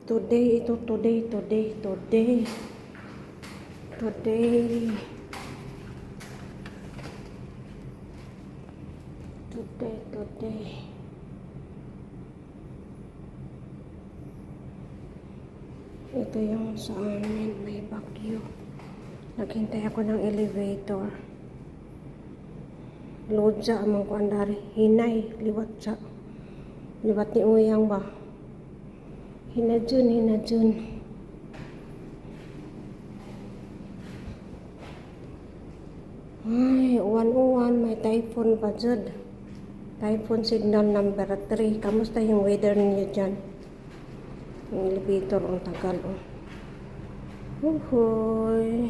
Today, ito today. Today. Ito yung sa amin, may bagyo. Naghintay ako ng elevator. Load sa amang ko andari. Hinay, liwat ni Uyang ba? Hinadjun. Ay, 101, may typhoon pa dyan. Typhoon signal number 3. Kamusta yung weather niyo dyan? Yung elevator, ang tagal. Uhoy.